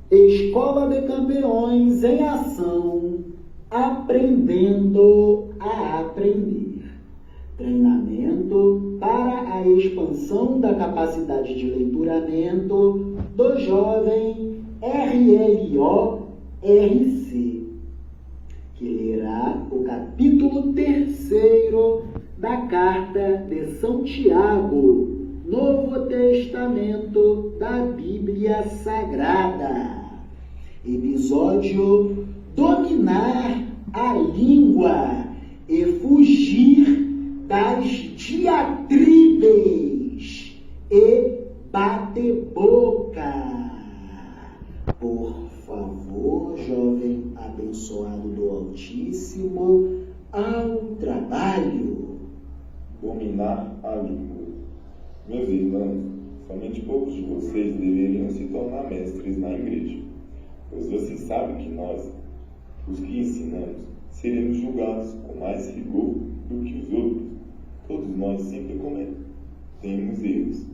Escola de Campeões em ação, aprendendo a aprender. Treinamento para a expansão da capacidade de leituramento do jovem RLO-RC, que lerá o capítulo 3º da Carta de São Tiago, Novo Testamento da Bíblia Sagrada. Episódio: dominar a língua e fugir das diatribes e bate-boca. Por favor, jovem abençoado do Altíssimo, ao trabalho. Dominar a língua. Meus irmãos, somente poucos de vocês deveriam se tornar mestres na igreja, pois vocês sabem que nós, os que ensinamos, seremos julgados com mais rigor do que os outros. Todos nós sempre cometemos erros.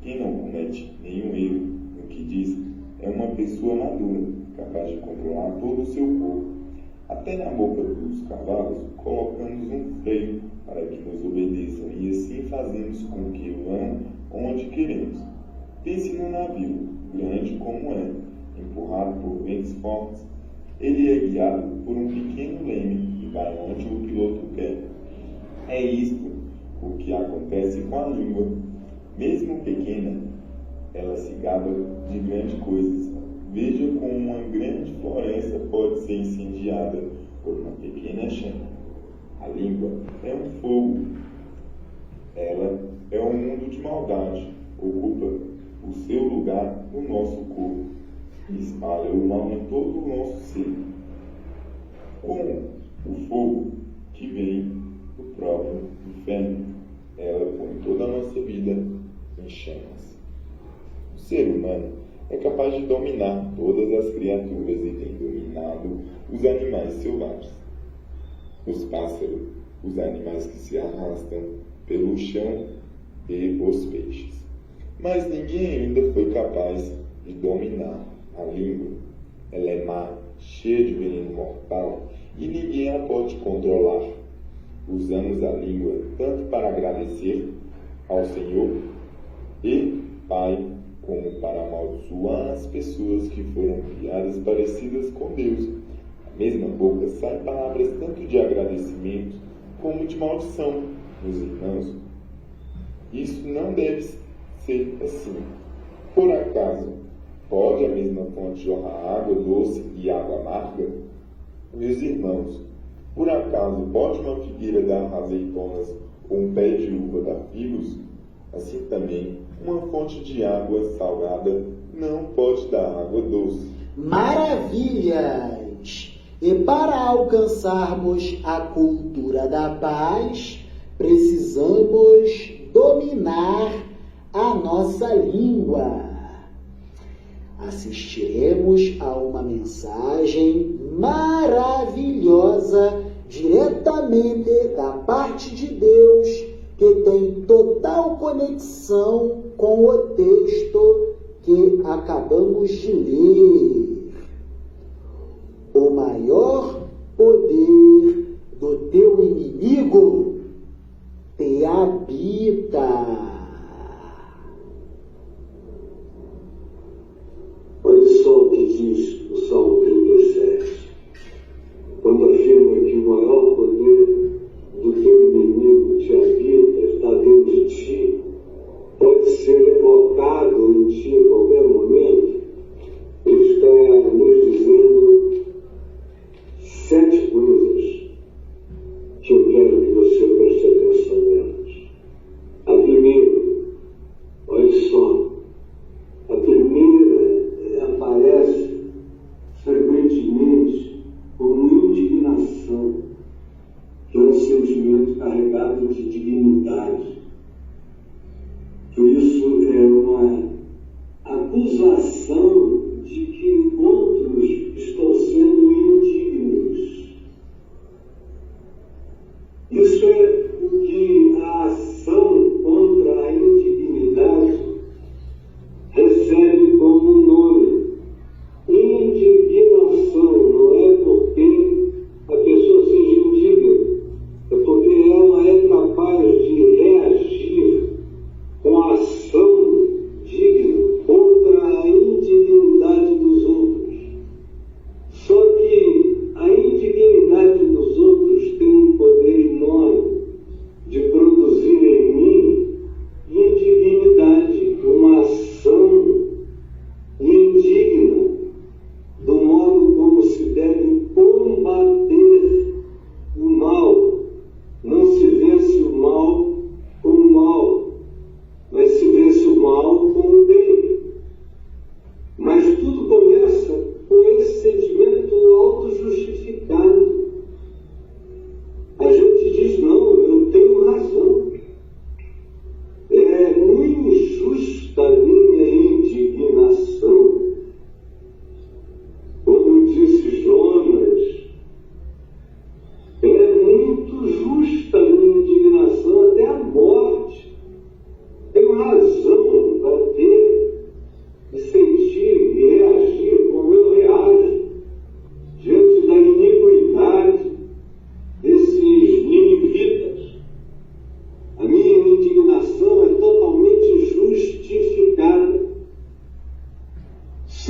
Quem não comete nenhum erro no que diz é uma pessoa madura, capaz de controlar todo o seu corpo. Até na boca dos cavalos colocamos um freio para que nos obedeçam e assim fazemos com que vão onde queremos. Pense no navio, grande como é, empurrado por ventos fortes. Ele é guiado por um pequeno leme e vai onde o piloto quer. É isto o que acontece com a língua. Mesmo pequena, ela se gaba de grandes coisas. Veja como uma grande floresta pode ser incendiada por uma pequena chama. A língua é um fogo. Ela é um mundo de maldade. Ocupa o seu lugar no nosso corpo e espalha o mal em todo o nosso ser. Como o fogo que vem do próprio inferno, ela põe toda a nossa vida em chamas. O ser humano é capaz de dominar todas as criaturas e tem dominado os animais selvagens. Os pássaros, os animais que se arrastam pelo chão e os peixes. Mas ninguém ainda foi capaz de dominar a língua. Ela é má, cheia de veneno mortal e ninguém a pode controlar. Usamos a língua tanto para agradecer ao Senhor e Pai, como para amaldiçoar as pessoas que foram criadas parecidas com Deus. Da mesma boca saem palavras tanto de agradecimento como de maldição. Meus irmãos, isso não deve ser assim. Por acaso, pode a mesma fonte jorrar água doce e água amarga? Meus irmãos, por acaso pode uma figueira dar azeitonas ou um pé de uva dar figos? Assim também, uma fonte de água salgada não pode dar água doce. Maravilhas! E para alcançarmos a cultura da paz, precisamos dominar a nossa língua. Assistiremos a uma mensagem maravilhosa diretamente da parte de Deus, que tem total conexão com o texto que acabamos de ler. O maior poder do teu inimigo te habita. Olha só o que diz o Salmo 37, quando afirma que o maior poder do teu inimigo te habita, está dentro de ti, pode ser evocado em ti a qualquer momento. Ele está nos dizendo 7 coisas que eu quero que você preste atenção nelas. A primeira, olha só, a primeira aparece frequentemente como indignação, que é um sentimento carregado de dignidade. Por isso é uma acusação de que outros estão sendo indignos. Isso é o que a ação contra a indignidade recebe como nome.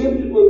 sempre quando